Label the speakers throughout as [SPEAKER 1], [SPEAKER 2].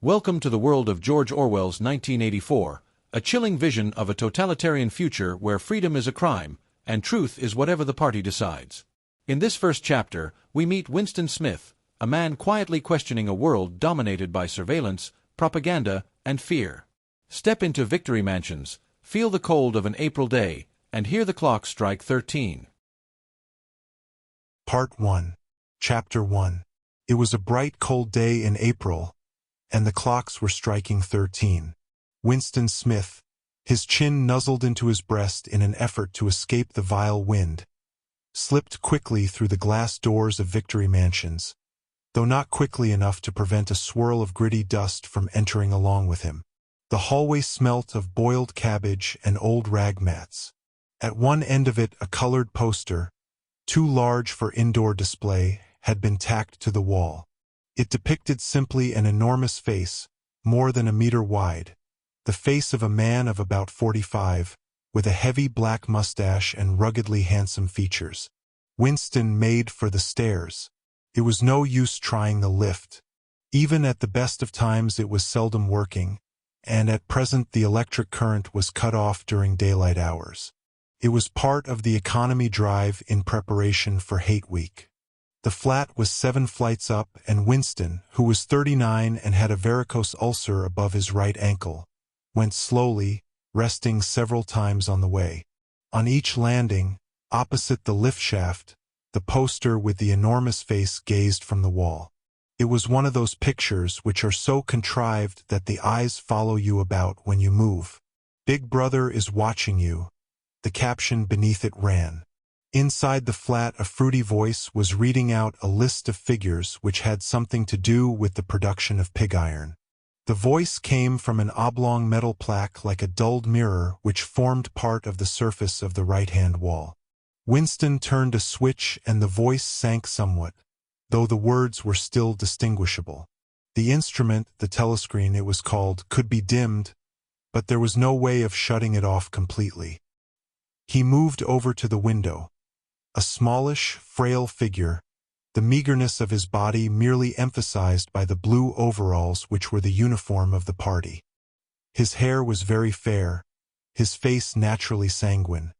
[SPEAKER 1] Welcome to the world of George Orwell's 1984, a chilling vision of a totalitarian future where freedom is a crime, and truth is whatever the party decides. In this first chapter, we meet Winston Smith, a man quietly questioning a world dominated by surveillance, propaganda, and fear. Step into Victory Mansions, feel the cold of an April day, and hear the clock strike 13.
[SPEAKER 2] Part 1. Chapter 1. It was a bright, cold day in April, and the clocks were striking 13. Winston Smith, his chin nuzzled into his breast in an effort to escape the vile wind, slipped quickly through the glass doors of Victory Mansions, though not quickly enough to prevent a swirl of gritty dust from entering along with him. The hallway smelt of boiled cabbage and old rag mats. At one end of it, a colored poster, too large for indoor display, had been tacked to the wall. It depicted simply an enormous face, more than a meter wide, the face of a man of about 45, with a heavy black mustache and ruggedly handsome features. Winston made for the stairs. It was no use trying the lift. Even at the best of times it was seldom working, and at present the electric current was cut off during daylight hours. It was part of the economy drive in preparation for Hate Week. The flat was 7 flights up, and Winston, who was 39 and had a varicose ulcer above his right ankle, went slowly, resting several times on the way. On each landing, opposite the lift shaft, the poster with the enormous face gazed from the wall. It was one of those pictures which are so contrived that the eyes follow you about when you move. "Big Brother is watching you," the caption beneath it ran. Inside the flat, a fruity voice was reading out a list of figures which had something to do with the production of pig iron. The voice came from an oblong metal plaque like a dulled mirror which formed part of the surface of the right-hand wall. Winston turned a switch and the voice sank somewhat, though the words were still distinguishable. The instrument, the telescreen it was called, could be dimmed, but there was no way of shutting it off completely. He moved over to the window. A smallish, frail figure, the meagerness of his body merely emphasized by the blue overalls which were the uniform of the party. His hair was very fair, his face naturally sanguine,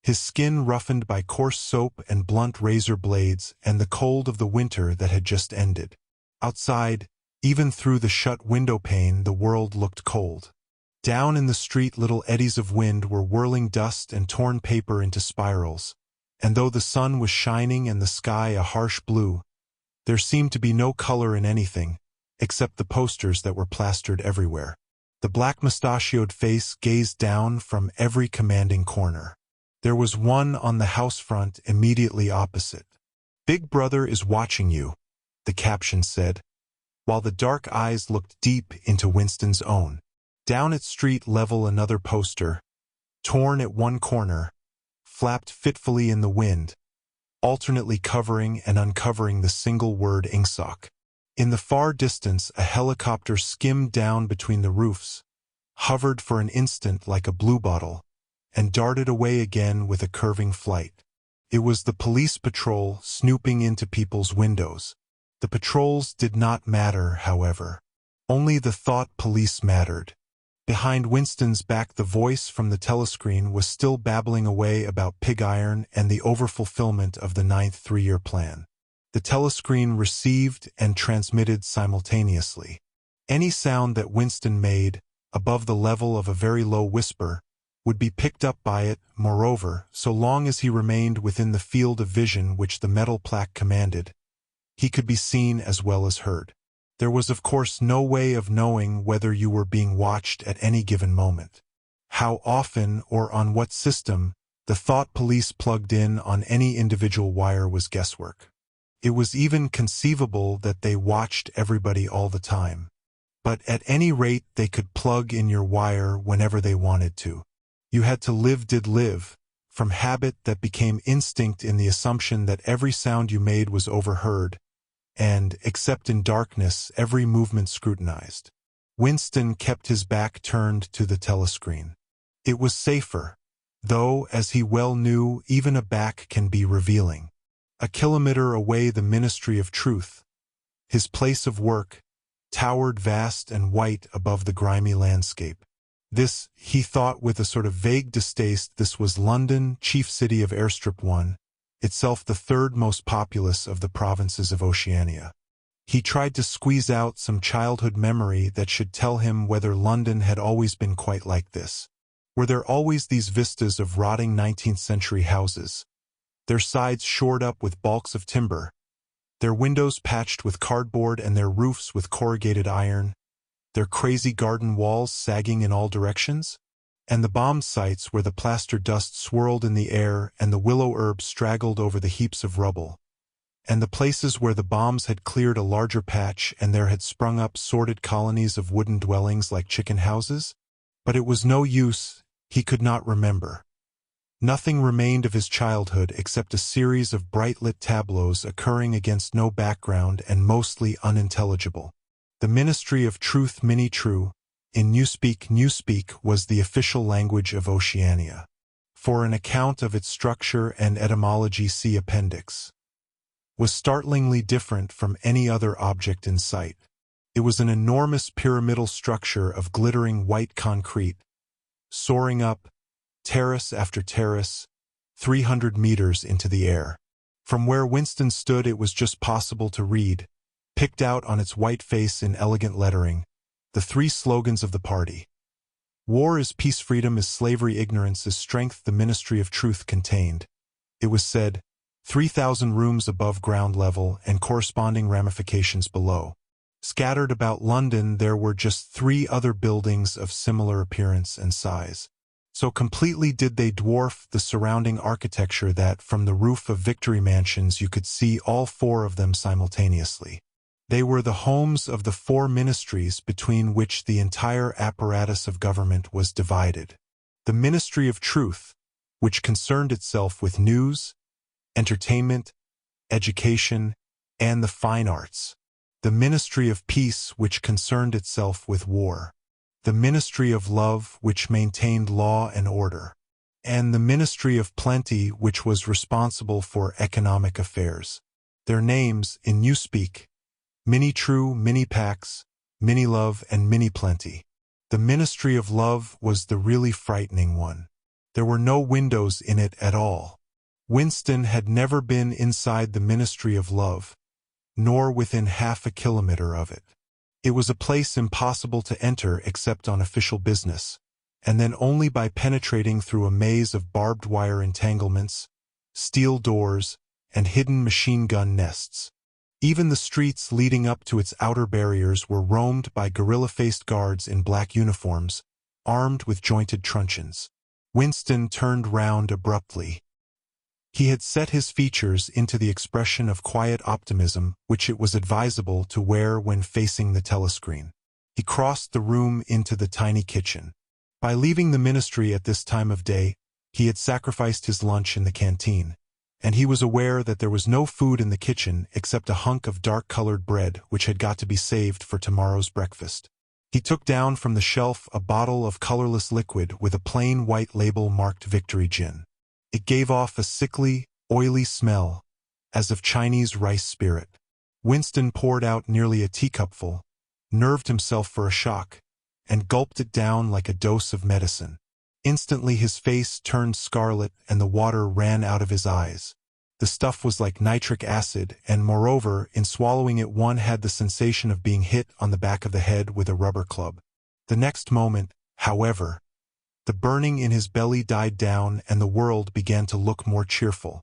[SPEAKER 2] his skin roughened by coarse soap and blunt razor blades and the cold of the winter that had just ended. Outside, even through the shut window pane, the world looked cold. Down in the street little eddies of wind were whirling dust and torn paper into spirals, and though the sun was shining and the sky a harsh blue, there seemed to be no color in anything, except the posters that were plastered everywhere. The black mustachioed face gazed down from every commanding corner. There was one on the house front immediately opposite. "Big Brother is watching you," the caption said, while the dark eyes looked deep into Winston's own. Down at street level another poster, torn at one corner, flapped fitfully in the wind, alternately covering and uncovering the single word Ingsoc. In the far distance a helicopter skimmed down between the roofs, hovered for an instant like a bluebottle, and darted away again with a curving flight. It was the police patrol snooping into people's windows. The patrols did not matter, however. Only the thought police mattered. Behind Winston's back the voice from the telescreen was still babbling away about pig iron and the overfulfillment of the 9th three-year plan. The telescreen received and transmitted simultaneously. Any sound that Winston made, above the level of a very low whisper, would be picked up by it. Moreover, so long as he remained within the field of vision which the metal plaque commanded, he could be seen as well as heard. There was of course no way of knowing whether you were being watched at any given moment. How often or on what system the thought police plugged in on any individual wire was guesswork. It was even conceivable that they watched everybody all the time. But at any rate they could plug in your wire whenever they wanted to. You had to live, from habit that became instinct in the assumption that every sound you made was overheard, and, except in darkness, every movement scrutinized. Winston kept his back turned to the telescreen. It was safer, though, as he well knew, even a back can be revealing. A kilometer away the Ministry of Truth, his place of work, towered vast and white above the grimy landscape. This, he thought with a sort of vague distaste, this was London, chief city of Airstrip 1, itself the third most populous of the provinces of Oceania. He tried to squeeze out some childhood memory that should tell him whether London had always been quite like this. Were there always these vistas of rotting 19th-century houses, their sides shored up with balks of timber, their windows patched with cardboard and their roofs with corrugated iron, their crazy garden walls sagging in all directions? And the bombed sites where the plaster dust swirled in the air and the willow herbs straggled over the heaps of rubble, and the places where the bombs had cleared a larger patch and there had sprung up sordid colonies of wooden dwellings like chicken houses? But it was no use, he could not remember. Nothing remained of his childhood except a series of bright-lit tableaus occurring against no background and mostly unintelligible. The Ministry of Truth Mini True, in Newspeak was the official language of Oceania. For an account of its structure and etymology see Appendix. Was startlingly different from any other object in sight. It was an enormous pyramidal structure of glittering white concrete, soaring up, terrace after terrace, 300 meters into the air. From where Winston stood it was just possible to read, picked out on its white face in elegant lettering, the three slogans of the party. War is peace, freedom is slavery, ignorance is strength, the Ministry of Truth contained, it was said, 3,000 rooms above ground level and corresponding ramifications below. Scattered about London there were just 3 other buildings of similar appearance and size. So completely did they dwarf the surrounding architecture that from the roof of Victory Mansions you could see all 4 of them simultaneously. They were the homes of the 4 ministries between which the entire apparatus of government was divided. The Ministry of Truth, which concerned itself with news, entertainment, education, and the fine arts. The Ministry of Peace, which concerned itself with war. The Ministry of Love, which maintained law and order. And the Ministry of Plenty, which was responsible for economic affairs. Their names, in Newspeak, Mini True, Mini Pax, Mini Love, and Mini Plenty. The Ministry of Love was the really frightening one. There were no windows in it at all. Winston had never been inside the Ministry of Love, nor within half a kilometer of it. It was a place impossible to enter except on official business, and then only by penetrating through a maze of barbed wire entanglements, steel doors, and hidden machine gun nests. Even the streets leading up to its outer barriers were roamed by gorilla-faced guards in black uniforms, armed with jointed truncheons. Winston turned round abruptly. He had set his features into the expression of quiet optimism which it was advisable to wear when facing the telescreen. He crossed the room into the tiny kitchen. By leaving the ministry at this time of day, he had sacrificed his lunch in the canteen, and he was aware that there was no food in the kitchen except a hunk of dark-colored bread which had got to be saved for tomorrow's breakfast. He took down from the shelf a bottle of colorless liquid with a plain white label marked Victory Gin. It gave off a sickly, oily smell, as of Chinese rice spirit. Winston poured out nearly a teacupful, nerved himself for a shock, and gulped it down like a dose of medicine. Instantly his face turned scarlet and the water ran out of his eyes. The stuff was like nitric acid, and moreover, in swallowing it one had the sensation of being hit on the back of the head with a rubber club. The next moment, however, the burning in his belly died down and the world began to look more cheerful.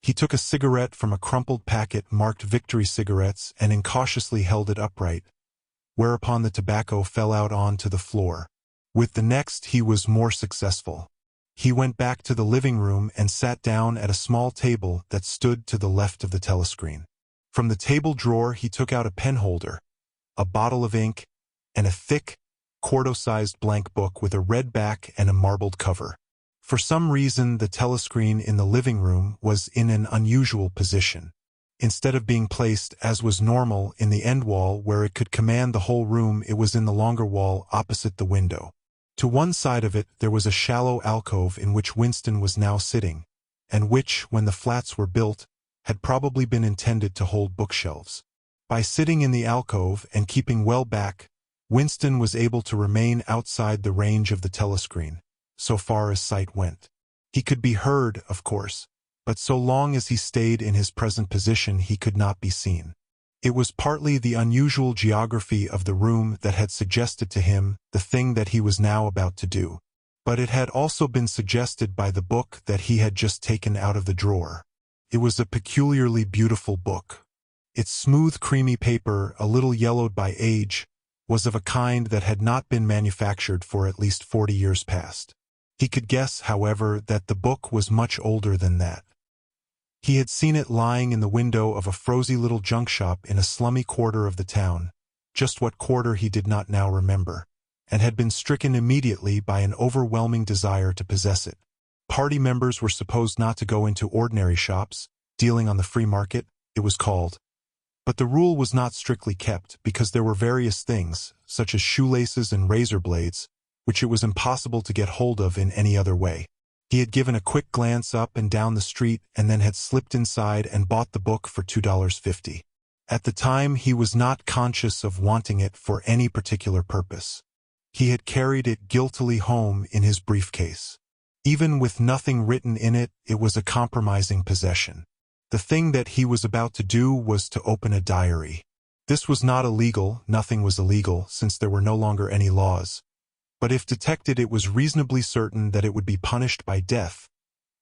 [SPEAKER 2] He took a cigarette from a crumpled packet marked Victory Cigarettes and incautiously held it upright, whereupon the tobacco fell out onto the floor. With the next he was more successful. He went back to the living room and sat down at a small table that stood to the left of the telescreen. From the table drawer he took out a pen holder, a bottle of ink, and a thick, quarto-sized blank book with a red back and a marbled cover. For some reason the telescreen in the living room was in an unusual position. Instead of being placed, as was normal, in the end wall where it could command the whole room, it was in the longer wall opposite the window. To one side of it there was a shallow alcove in which Winston was now sitting, and which, when the flats were built, had probably been intended to hold bookshelves. By sitting in the alcove and keeping well back, Winston was able to remain outside the range of the telescreen, so far as sight went. He could be heard, of course, but so long as he stayed in his present position he could not be seen. It was partly the unusual geography of the room that had suggested to him the thing that he was now about to do, but it had also been suggested by the book that he had just taken out of the drawer. It was a peculiarly beautiful book. Its smooth creamy paper, a little yellowed by age, was of a kind that had not been manufactured for at least 40 years past. He could guess, however, that the book was much older than that. He had seen it lying in the window of a frosy little junk shop in a slummy quarter of the town, just what quarter he did not now remember, and had been stricken immediately by an overwhelming desire to possess it. Party members were supposed not to go into ordinary shops, dealing on the free market, it was called. But the rule was not strictly kept because there were various things, such as shoelaces and razor blades, which it was impossible to get hold of in any other way. He had given a quick glance up and down the street and then had slipped inside and bought the book for $2.50. At the time he was not conscious of wanting it for any particular purpose. He had carried it guiltily home in his briefcase. Even with nothing written in it, it was a compromising possession. The thing that he was about to do was to open a diary. This was not illegal, nothing was illegal, since there were no longer any laws. But if detected, it was reasonably certain that it would be punished by death,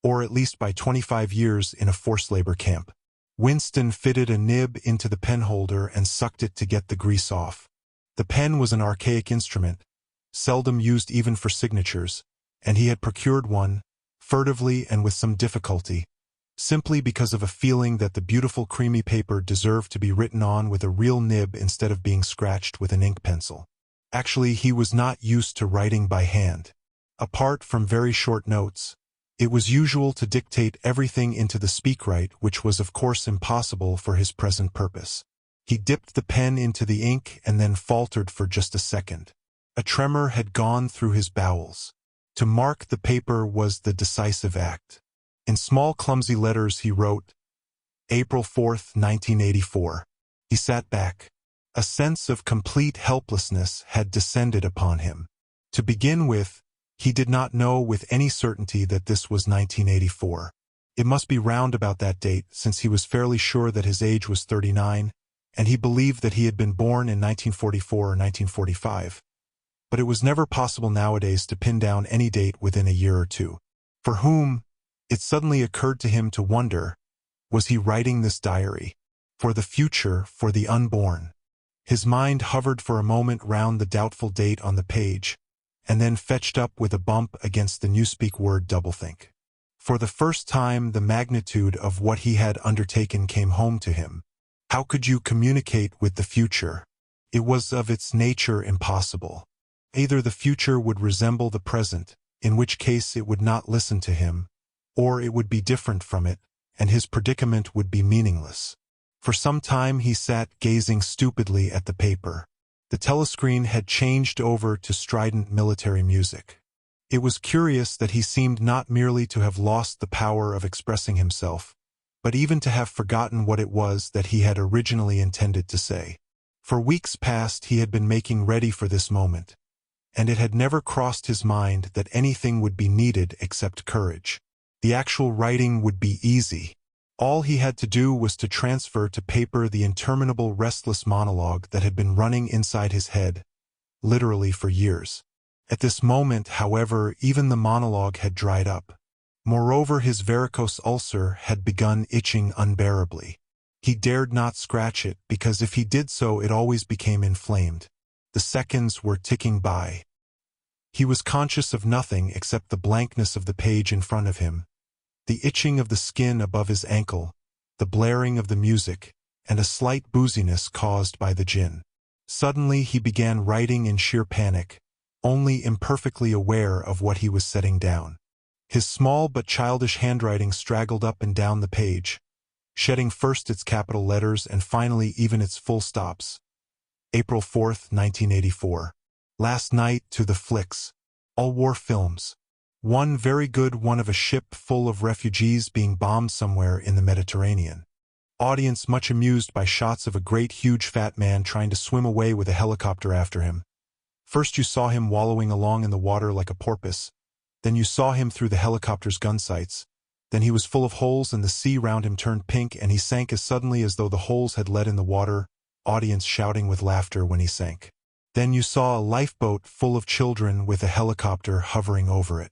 [SPEAKER 2] or at least by 25 years in a forced labor camp. Winston fitted a nib into the pen holder and sucked it to get the grease off. The pen was an archaic instrument, seldom used even for signatures, and he had procured one, furtively and with some difficulty, simply because of a feeling that the beautiful creamy paper deserved to be written on with a real nib instead of being scratched with an ink pencil. Actually, he was not used to writing by hand. Apart from very short notes, it was usual to dictate everything into the speakwrite, which was of course impossible for his present purpose. He dipped the pen into the ink and then faltered for just a second. A tremor had gone through his bowels. To mark the paper was the decisive act. In small clumsy letters he wrote, April 4th, 1984. He sat back. A sense of complete helplessness had descended upon him. To begin with, he did not know with any certainty that this was 1984. It must be round about that date, since he was fairly sure that his age was 39, and he believed that he had been born in 1944 or 1945. But it was never possible nowadays to pin down any date within a year or two. For whom, it suddenly occurred to him to wonder, was he writing this diary? For the future, for the unborn. His mind hovered for a moment round the doubtful date on the page, and then fetched up with a bump against the newspeak word doublethink. For the first time the magnitude of what he had undertaken came home to him. How could you communicate with the future? It was of its nature impossible. Either the future would resemble the present, in which case it would not listen to him, or it would be different from it, and his predicament would be meaningless. For some time he sat gazing stupidly at the paper. The telescreen had changed over to strident military music. It was curious that he seemed not merely to have lost the power of expressing himself, but even to have forgotten what it was that he had originally intended to say. For weeks past he had been making ready for this moment, and it had never crossed his mind that anything would be needed except courage. The actual writing would be easy. All he had to do was to transfer to paper the interminable restless monologue that had been running inside his head, literally for years. At this moment, however, even the monologue had dried up. Moreover, his varicose ulcer had begun itching unbearably. He dared not scratch it, because if he did so it always became inflamed. The seconds were ticking by. He was conscious of nothing except the blankness of the page in front of him, the itching of the skin above his ankle, the blaring of the music, and a slight booziness caused by the gin. Suddenly he began writing in sheer panic, only imperfectly aware of what he was setting down. His small but childish handwriting straggled up and down the page, shedding first its capital letters and finally even its full stops. April 4th, 1984. Last night to the flicks. All war films. One very good one of a ship full of refugees being bombed somewhere in the Mediterranean. Audience much amused by shots of a great huge fat man trying to swim away with a helicopter after him. First you saw him wallowing along in the water like a porpoise, then you saw him through the helicopter's gun sights, then he was full of holes and the sea round him turned pink and he sank as suddenly as though the holes had let in the water, audience shouting with laughter when he sank. Then you saw a lifeboat full of children with a helicopter hovering over it.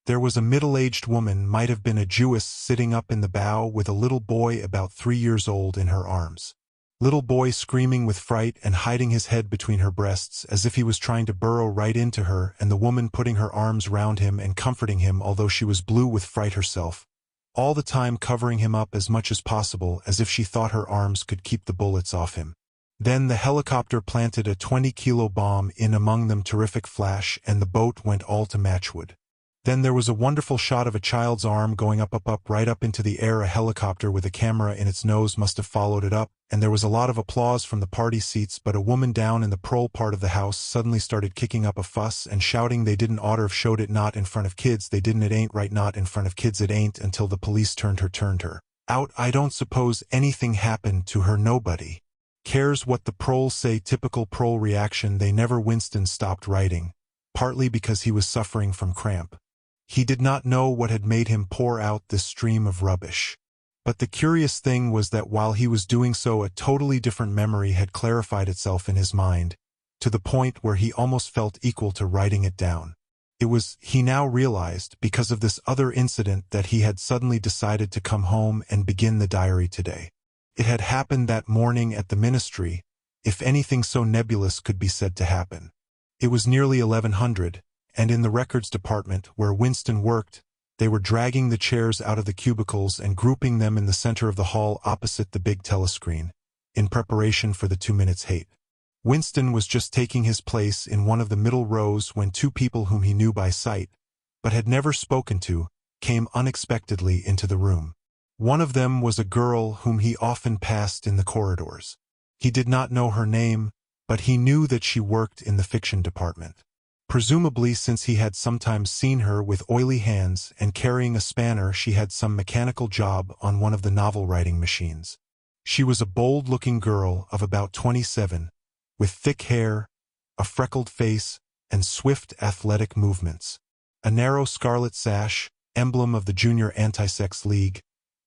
[SPEAKER 2] There was a middle-aged woman, might have been a Jewess, sitting up in the bow with a little boy about 3 years old in her arms. Little boy screaming with fright and hiding his head between her breasts as if he was trying to burrow right into her, and the woman putting her arms round him and comforting him although she was blue with fright herself, all the time covering him up as much as possible as if she thought her arms could keep the bullets off him. Then the helicopter planted a 20-kilo bomb in among them, terrific flash, and the boat went all to matchwood. Then there was a wonderful shot of a child's arm going up right up into the air. A helicopter with a camera in its nose must have followed it up, and there was a lot of applause from the party seats, but a woman down in the prole part of the house suddenly started kicking up a fuss and shouting they didn't oughter have showed it, not in front of kids, they didn't, it ain't right, not in front of kids, it ain't, until the police turned her out. I don't suppose anything happened to her, nobody cares what the proles say. Typical prole reaction. They never. Winston stopped writing, partly because he was suffering from cramp. He did not know what had made him pour out this stream of rubbish. But the curious thing was that while he was doing so, a totally different memory had clarified itself in his mind, to the point where he almost felt equal to writing it down. It was, he now realized, because of this other incident that he had suddenly decided to come home and begin the diary today. It had happened that morning at the Ministry, if anything so nebulous could be said to happen. It was nearly 1100, and in the records department, where Winston worked, they were dragging the chairs out of the cubicles and grouping them in the center of the hall opposite the big telescreen, in preparation for the 2 minutes hate. Winston was just taking his place in one of the middle rows when two people whom he knew by sight, but had never spoken to, came unexpectedly into the room. One of them was a girl whom he often passed in the corridors. He did not know her name, but he knew that she worked in the fiction department. Presumably, since he had sometimes seen her with oily hands and carrying a spanner, she had some mechanical job on one of the novel-writing machines. She was a bold-looking girl of about 27, with thick hair, a freckled face, and swift athletic movements. A narrow scarlet sash, emblem of the Junior Anti-Sex League,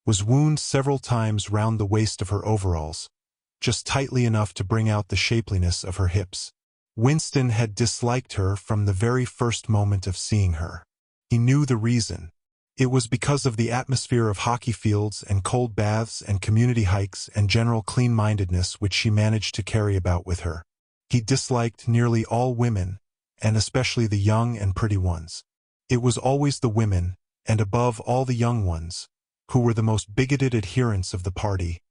[SPEAKER 2] was wound several times round the waist of her overalls, just tightly enough to bring out the shapeliness of her hips. Winston had disliked her from the very first moment of seeing her. He knew the reason. It was because of the atmosphere of hockey fields and cold baths and community hikes and general clean-mindedness which she managed to carry about with her. He disliked nearly all women, and especially the young and pretty ones. It was always the women, and above all the young ones, who were the most bigoted adherents of the party,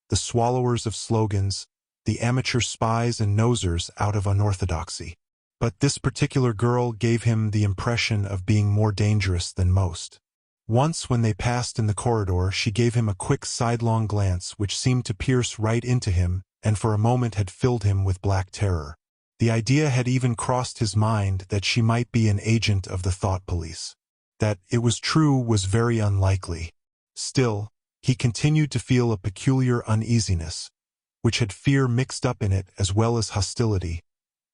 [SPEAKER 2] the swallowers of slogans, the amateur spies and nosers out of unorthodoxy. But this particular girl gave him the impression of being more dangerous than most. Once when they passed in the corridor, she gave him a quick sidelong glance which seemed to pierce right into him, and for a moment had filled him with black terror. The idea had even crossed his mind that she might be an agent of the thought police. That it was true was very unlikely. Still, he continued to feel a peculiar uneasiness, which had fear mixed up in it as well as hostility,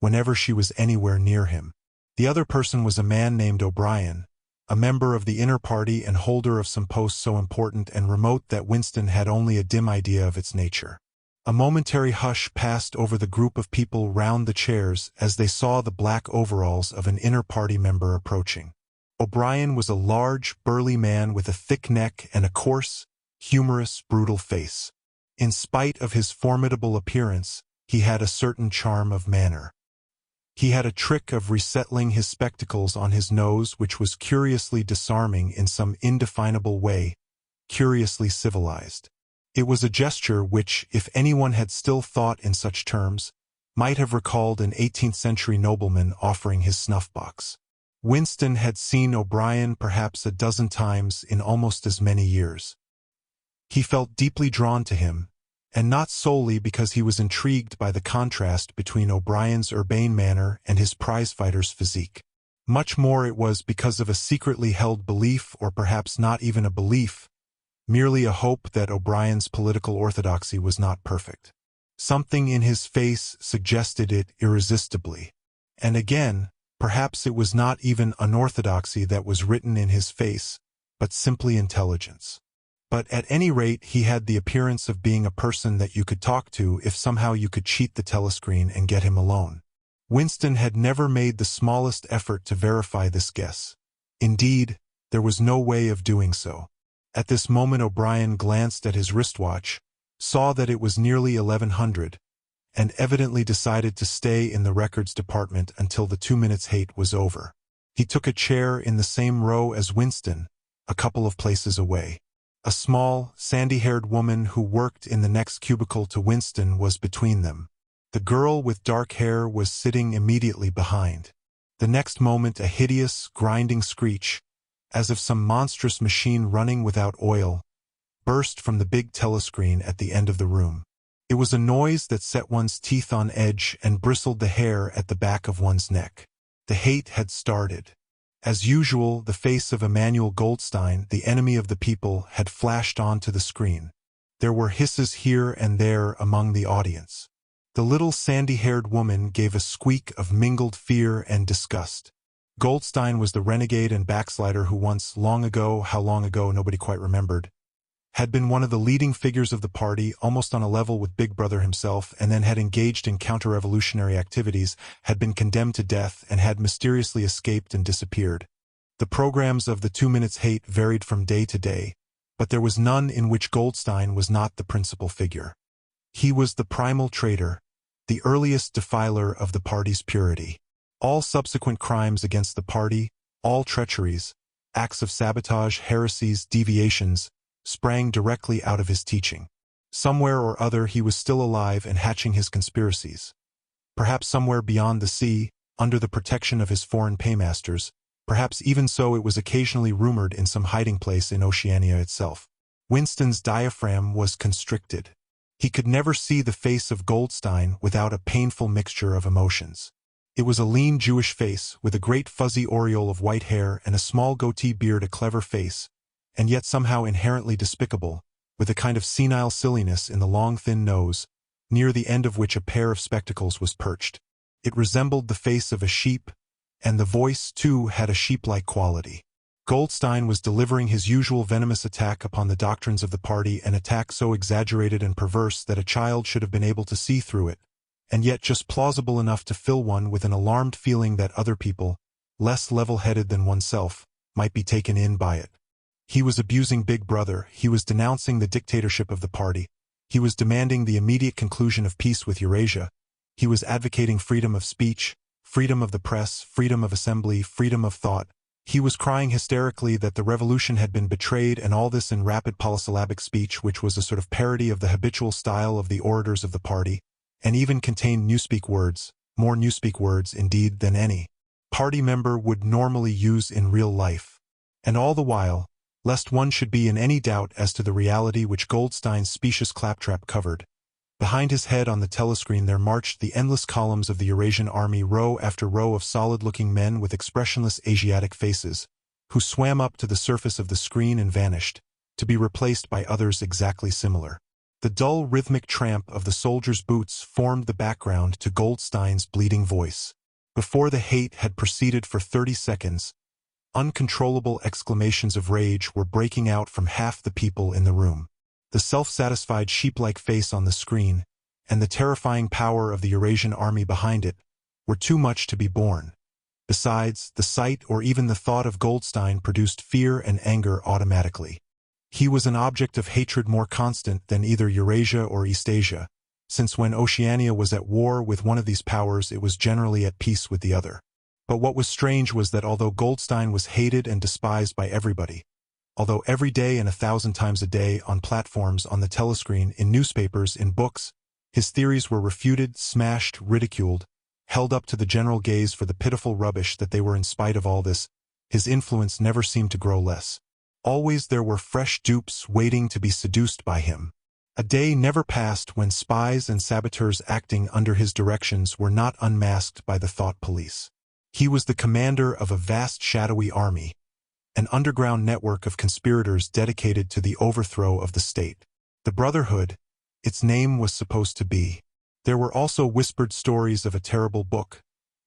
[SPEAKER 2] whenever she was anywhere near him. The other person was a man named O'Brien, a member of the inner party and holder of some post so important and remote that Winston had only a dim idea of its nature. A momentary hush passed over the group of people round the chairs as they saw the black overalls of an inner party member approaching. O'Brien was a large, burly man with a thick neck and a coarse, humorous, brutal face. In spite of his formidable appearance, he had a certain charm of manner. He had a trick of resettling his spectacles on his nose which was curiously disarming in some indefinable way, curiously civilized. It was a gesture which, if anyone had still thought in such terms, might have recalled an 18th-century nobleman offering his snuff-box. Winston had seen O'Brien perhaps a dozen times in almost as many years. He felt deeply drawn to him, and not solely because he was intrigued by the contrast between O'Brien's urbane manner and his prizefighter's physique. Much more it was because of a secretly held belief, or perhaps not even a belief, merely a hope that O'Brien's political orthodoxy was not perfect. Something in his face suggested it irresistibly. And again, perhaps it was not even unorthodoxy that was written in his face, but simply intelligence. But at any rate, he had the appearance of being a person that you could talk to if somehow you could cheat the telescreen and get him alone. Winston had never made the smallest effort to verify this guess. Indeed, there was no way of doing so. At this moment O'Brien glanced at his wristwatch, saw that it was nearly 1100, and evidently decided to stay in the records department until the 2 minutes hate was over. He took a chair in the same row as Winston, a couple of places away. A small, sandy-haired woman who worked in the next cubicle to Winston was between them. The girl with dark hair was sitting immediately behind. The next moment a hideous, grinding screech, as of some monstrous machine running without oil, burst from the big telescreen at the end of the room. It was a noise that set one's teeth on edge and bristled the hair at the back of one's neck. The hate had started. As usual, the face of Emmanuel Goldstein, the enemy of the people, had flashed onto the screen. There were hisses here and there among the audience. The little sandy-haired woman gave a squeak of mingled fear and disgust. Goldstein was the renegade and backslider who once, long ago, how long ago nobody quite remembered, had been one of the leading figures of the party, almost on a level with Big Brother himself, and then had engaged in counter-revolutionary activities, had been condemned to death, and had mysteriously escaped and disappeared. The programs of the 2 minutes hate varied from day to day, but there was none in which Goldstein was not the principal figure. He was the primal traitor, the earliest defiler of the party's purity. All subsequent crimes against the party, all treacheries, acts of sabotage, heresies, deviations, sprang directly out of his teaching. Somewhere or other he was still alive and hatching his conspiracies. Perhaps somewhere beyond the sea, under the protection of his foreign paymasters, perhaps even so it was occasionally rumored in some hiding place in Oceania itself. Winston's diaphragm was constricted. He could never see the face of Goldstein without a painful mixture of emotions. It was a lean Jewish face, with a great fuzzy aureole of white hair and a small goatee beard, a clever face, and yet somehow inherently despicable, with a kind of senile silliness in the long thin nose, near the end of which a pair of spectacles was perched. It resembled the face of a sheep, and the voice, too, had a sheep-like quality. Goldstein was delivering his usual venomous attack upon the doctrines of the party, an attack so exaggerated and perverse that a child should have been able to see through it, and yet just plausible enough to fill one with an alarmed feeling that other people, less level-headed than oneself, might be taken in by it. He was abusing Big Brother, he was denouncing the dictatorship of the party, he was demanding the immediate conclusion of peace with Eurasia, he was advocating freedom of speech, freedom of the press, freedom of assembly, freedom of thought. He was crying hysterically that the revolution had been betrayed, and all this in rapid polysyllabic speech which was a sort of parody of the habitual style of the orators of the party, and even contained newspeak words, more newspeak words, indeed, than any party member would normally use in real life. And all the while, lest one should be in any doubt as to the reality which Goldstein's specious claptrap covered, behind his head on the telescreen there marched the endless columns of the Eurasian army, row after row of solid-looking men with expressionless Asiatic faces, who swam up to the surface of the screen and vanished, to be replaced by others exactly similar. The dull rhythmic tramp of the soldiers' boots formed the background to Goldstein's bleeding voice. Before the hate had proceeded for 30 seconds, uncontrollable exclamations of rage were breaking out from half the people in the room. The self-satisfied sheep-like face on the screen, and the terrifying power of the Eurasian army behind it, were too much to be borne. Besides, the sight or even the thought of Goldstein produced fear and anger automatically. He was an object of hatred more constant than either Eurasia or Eastasia, since when Oceania was at war with one of these powers it was generally at peace with the other. But what was strange was that although Goldstein was hated and despised by everybody, although every day and 1,000 times a day on platforms, on the telescreen, in newspapers, in books, his theories were refuted, smashed, ridiculed, held up to the general gaze for the pitiful rubbish that they were, in spite of all this, his influence never seemed to grow less. Always there were fresh dupes waiting to be seduced by him. A day never passed when spies and saboteurs acting under his directions were not unmasked by the thought police. He was the commander of a vast shadowy army, an underground network of conspirators dedicated to the overthrow of the state. The Brotherhood, its name was supposed to be. There were also whispered stories of a terrible book,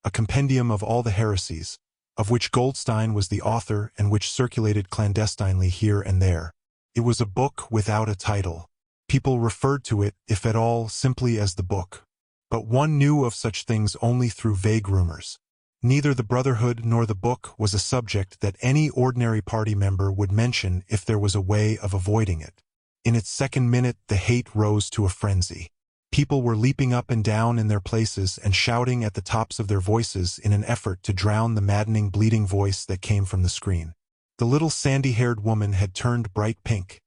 [SPEAKER 2] a compendium of all the heresies, of which Goldstein was the author and which circulated clandestinely here and there. It was a book without a title. People referred to it, if at all, simply as the book. But one knew of such things only through vague rumors. Neither the Brotherhood nor the book was a subject that any ordinary party member would mention if there was a way of avoiding it. In its second minute, the hate rose to a frenzy. People were leaping up and down in their places and shouting at the tops of their voices in an effort to drown the maddening bleating voice that came from the screen. The little sandy-haired woman had turned bright pink,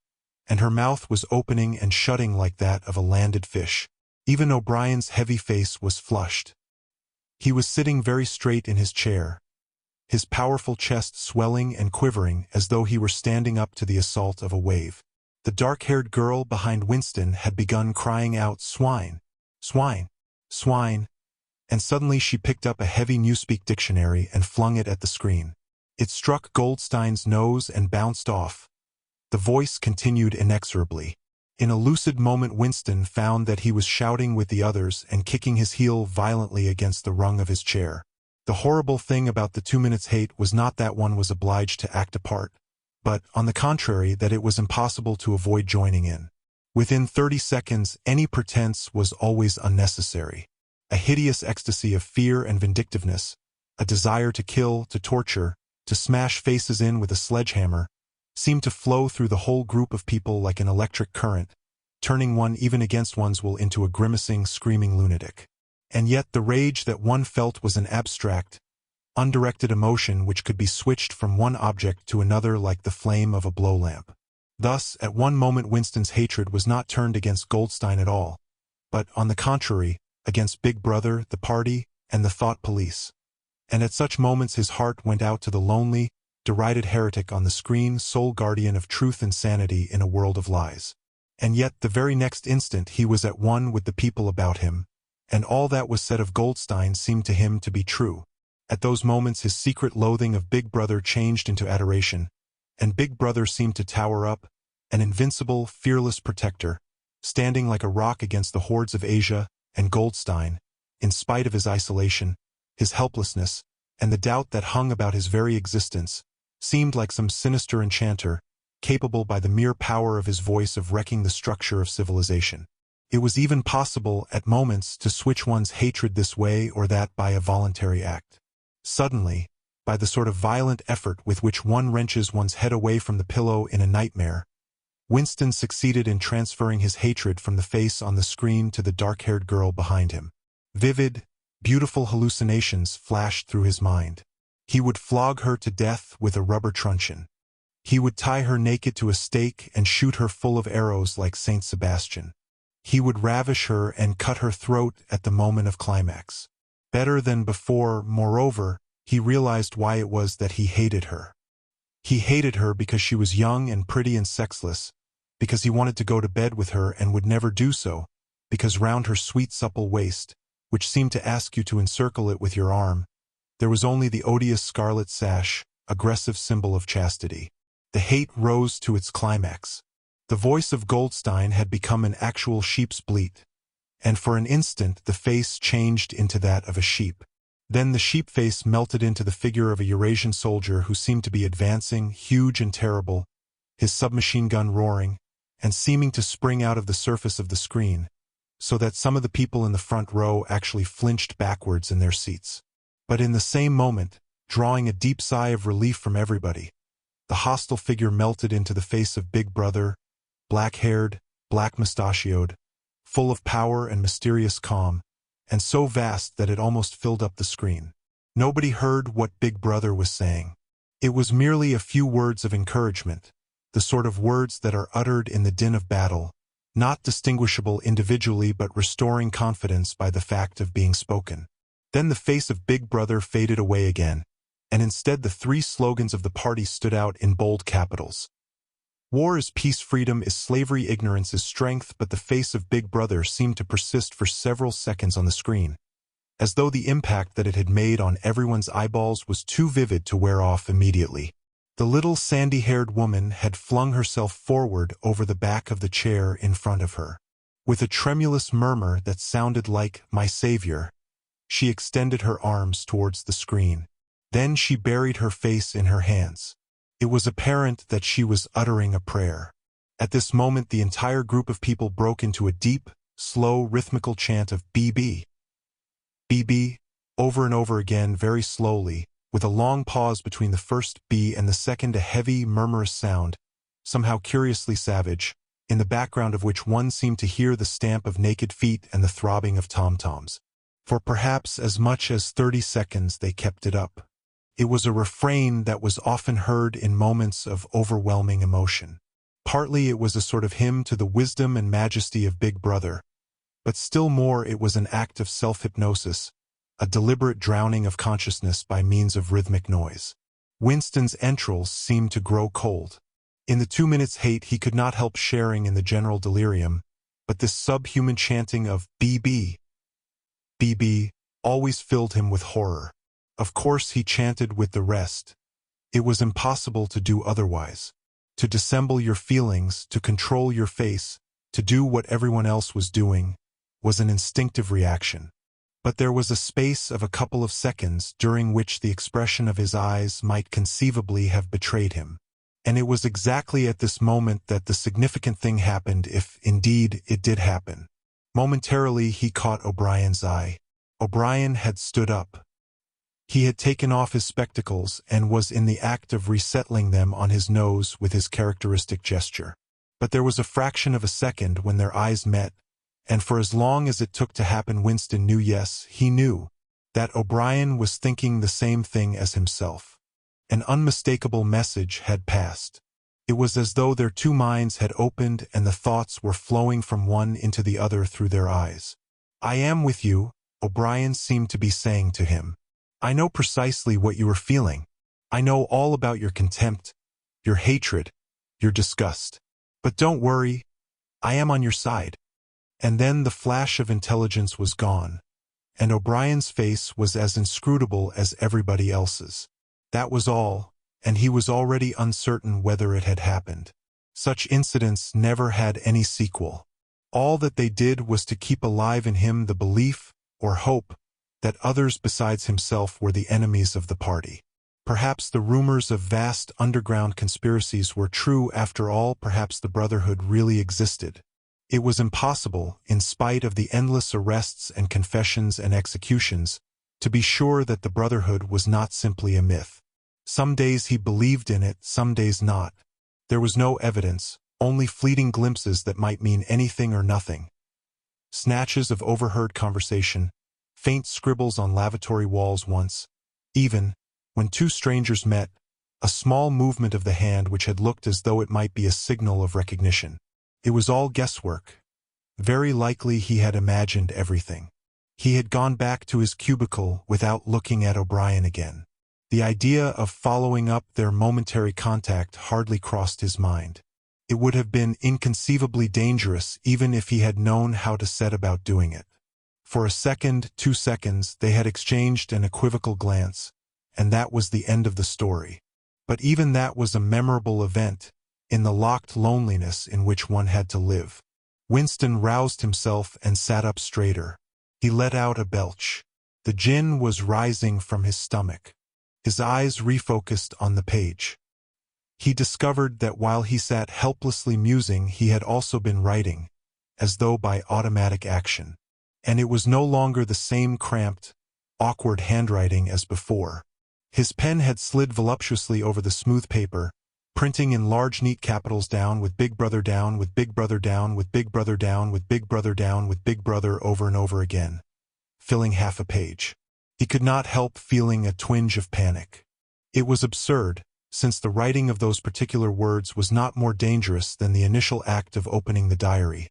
[SPEAKER 2] and her mouth was opening and shutting like that of a landed fish. Even O'Brien's heavy face was flushed. He was sitting very straight in his chair, his powerful chest swelling and quivering as though he were standing up to the assault of a wave. The dark-haired girl behind Winston had begun crying out, "Swine! Swine! Swine!" and suddenly she picked up a heavy Newspeak dictionary and flung it at the screen. It struck Goldstein's nose and bounced off. The voice continued inexorably. In a lucid moment, Winston found that he was shouting with the others and kicking his heel violently against the rung of his chair. The horrible thing about the 2 minutes hate was not that one was obliged to act a part, but, on the contrary, that it was impossible to avoid joining in. Within 30 seconds, any pretense was always unnecessary. A hideous ecstasy of fear and vindictiveness, a desire to kill, to torture, to smash faces in with a sledgehammer, seemed to flow through the whole group of people like an electric current, turning one even against one's will into a grimacing, screaming lunatic. And yet the rage that one felt was an abstract, undirected emotion which could be switched from one object to another like the flame of a blow lamp. Thus, at one moment Winston's hatred was not turned against Goldstein at all, but, on the contrary, against Big Brother, the party, and the thought police. And at such moments his heart went out to the lonely, derided heretic on the screen, sole guardian of truth and sanity in a world of lies. And yet, the very next instant he was at one with the people about him, and all that was said of Goldstein seemed to him to be true. At those moments his secret loathing of Big Brother changed into adoration, and Big Brother seemed to tower up, an invincible, fearless protector, standing like a rock against the hordes of Asia, and Goldstein, in spite of his isolation, his helplessness, and the doubt that hung about his very existence, seemed like some sinister enchanter, capable by the mere power of his voice of wrecking the structure of civilization. It was even possible, at moments, to switch one's hatred this way or that by a voluntary act. Suddenly, by the sort of violent effort with which one wrenches one's head away from the pillow in a nightmare, Winston succeeded in transferring his hatred from the face on the screen to the dark-haired girl behind him. Vivid, beautiful hallucinations flashed through his mind. He would flog her to death with a rubber truncheon. He would tie her naked to a stake and shoot her full of arrows like Saint Sebastian. He would ravish her and cut her throat at the moment of climax. Better than before, moreover, he realized why it was that he hated her. He hated her because she was young and pretty and sexless, because he wanted to go to bed with her and would never do so, because round her sweet supple waist, which seemed to ask you to encircle it with your arm, there was only the odious scarlet sash, aggressive symbol of chastity. The hate rose to its climax. The voice of Goldstein had become an actual sheep's bleat, and for an instant the face changed into that of a sheep. Then the sheep face melted into the figure of a Eurasian soldier who seemed to be advancing, huge and terrible, his submachine gun roaring, and seeming to spring out of the surface of the screen, so that some of the people in the front row actually flinched backwards in their seats. But in the same moment, drawing a deep sigh of relief from everybody, the hostile figure melted into the face of Big Brother, black-haired, black-mustachioed, full of power and mysterious calm, and so vast that it almost filled up the screen. Nobody heard what Big Brother was saying. It was merely a few words of encouragement, the sort of words that are uttered in the din of battle, not distinguishable individually but restoring confidence by the fact of being spoken. Then the face of Big Brother faded away again, and instead the three slogans of the party stood out in bold capitals. War is peace, freedom is slavery, ignorance is strength, but the face of Big Brother seemed to persist for several seconds on the screen, as though the impact that it had made on everyone's eyeballs was too vivid to wear off immediately. The little sandy-haired woman had flung herself forward over the back of the chair in front of her. With a tremulous murmur that sounded like, "My Savior," she extended her arms towards the screen. Then she buried her face in her hands. It was apparent that she was uttering a prayer. At this moment the entire group of people broke into a deep, slow, rhythmical chant of "BB, BB," over and over again very slowly, with a long pause between the first B and the second, a heavy, murmurous sound, somehow curiously savage, in the background of which one seemed to hear the stamp of naked feet and the throbbing of tom-toms. For perhaps as much as 30 seconds they kept it up. It was a refrain that was often heard in moments of overwhelming emotion. Partly it was a sort of hymn to the wisdom and majesty of Big Brother, but still more it was an act of self-hypnosis, a deliberate drowning of consciousness by means of rhythmic noise. Winston's entrails seemed to grow cold. In the 2 minutes' hate he could not help sharing in the general delirium, but this subhuman chanting of "BB, BB" always filled him with horror. Of course he chanted with the rest. It was impossible to do otherwise. To dissemble your feelings, to control your face, to do what everyone else was doing, was an instinctive reaction. But there was a space of a couple of seconds during which the expression of his eyes might conceivably have betrayed him. And it was exactly at this moment that the significant thing happened, if, indeed, it did happen. Momentarily he caught O'Brien's eye. O'Brien had stood up. He had taken off his spectacles and was in the act of resettling them on his nose with his characteristic gesture. But there was a fraction of a second when their eyes met, and for as long as it took to happen Winston knew, yes, he knew, that O'Brien was thinking the same thing as himself. An unmistakable message had passed. It was as though their two minds had opened and the thoughts were flowing from one into the other through their eyes. "I am with you," O'Brien seemed to be saying to him. "I know precisely what you are feeling. I know all about your contempt, your hatred, your disgust. But don't worry, I am on your side." And then the flash of intelligence was gone, and O'Brien's face was as inscrutable as everybody else's. That was all, and he was already uncertain whether it had happened. Such incidents never had any sequel. All that they did was to keep alive in him the belief, or hope, that others besides himself were the enemies of the party. Perhaps the rumors of vast underground conspiracies were true after all. Perhaps the Brotherhood really existed. It was impossible, in spite of the endless arrests and confessions and executions, to be sure that the Brotherhood was not simply a myth. Some days he believed in it, some days not. There was no evidence, only fleeting glimpses that might mean anything or nothing. Snatches of overheard conversation, faint scribbles on lavatory walls once, even, when two strangers met, a small movement of the hand which had looked as though it might be a signal of recognition. It was all guesswork. Very likely he had imagined everything. He had gone back to his cubicle without looking at O'Brien again. The idea of following up their momentary contact hardly crossed his mind. It would have been inconceivably dangerous even if he had known how to set about doing it. For a second, 2 seconds, they had exchanged an equivocal glance, and that was the end of the story. But even that was a memorable event, in the locked loneliness in which one had to live. Winston roused himself and sat up straighter. He let out a belch. The gin was rising from his stomach. His eyes refocused on the page. He discovered that while he sat helplessly musing he had also been writing, as though by automatic action. And it was no longer the same cramped, awkward handwriting as before. His pen had slid voluptuously over the smooth paper, printing in large neat capitals down with Big Brother down with Big Brother down with Big Brother down with Big Brother down with Big Brother over and over again, filling half a page. He could not help feeling a twinge of panic. It was absurd, since the writing of those particular words was not more dangerous than the initial act of opening the diary.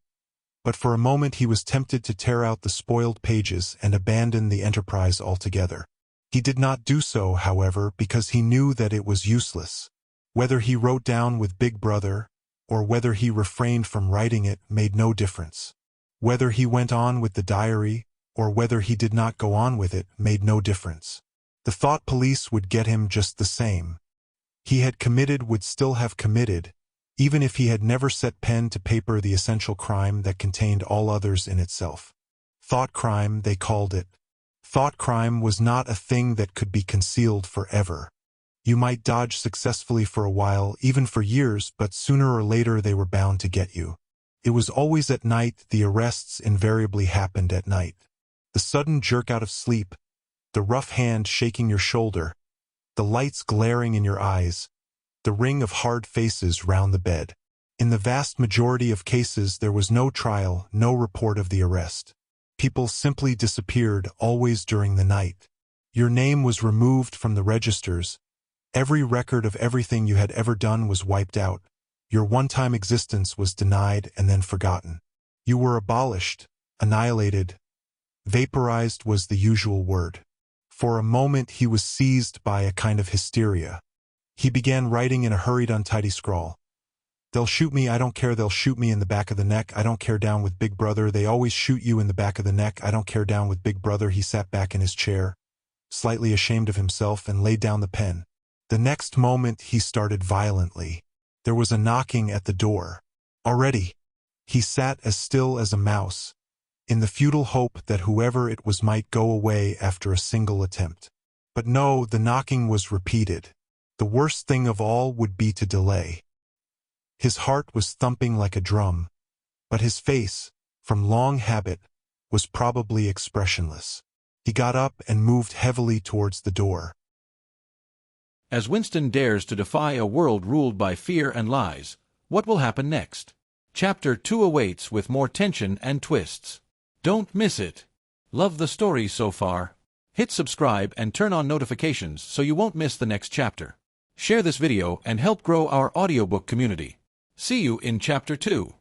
[SPEAKER 2] But for a moment he was tempted to tear out the spoiled pages and abandon the enterprise altogether. He did not do so, however, because he knew that it was useless. Whether he wrote down with Big Brother, or whether he refrained from writing it, made no difference. Whether he went on with the diary, or whether he did not go on with it, made no difference. The thought police would get him just the same. He had committed would still have committed, even if he had never set pen to paper the essential crime that contained all others in itself. Thoughtcrime, they called it. Thoughtcrime was not a thing that could be concealed forever. You might dodge successfully for a while, even for years, but sooner or later they were bound to get you. It was always at night. The arrests invariably happened at night. The sudden jerk out of sleep, the rough hand shaking your shoulder, the lights glaring in your eyes, the ring of hard faces round the bed. In the vast majority of cases there was no trial, no report of the arrest. People simply disappeared, always during the night. Your name was removed from the registers. Every record of everything you had ever done was wiped out. Your one-time existence was denied and then forgotten. You were abolished, annihilated. Vaporized was the usual word. For a moment he was seized by a kind of hysteria. He began writing in a hurried, untidy scrawl. "They'll shoot me, I don't care, they'll shoot me in the back of the neck, I don't care, down with Big Brother, they always shoot you in the back of the neck, I don't care, down with Big Brother." He sat back in his chair, slightly ashamed of himself, and laid down the pen. The next moment he started violently. There was a knocking at the door. Already. He sat as still as a mouse, in the futile hope that whoever it was might go away after a single attempt. But no, the knocking was repeated. The worst thing of all would be to delay. His heart was thumping like a drum, but his face, from long habit, was probably expressionless. He got up and moved heavily towards the door.
[SPEAKER 1] As Winston dares to defy a world ruled by fear and lies, what will happen next? Chapter 2 awaits with more tension and twists. Don't miss it. Love the story so far? Hit subscribe and turn on notifications so you won't miss the next chapter. Share this video and help grow our audiobook community. See you in Chapter 2.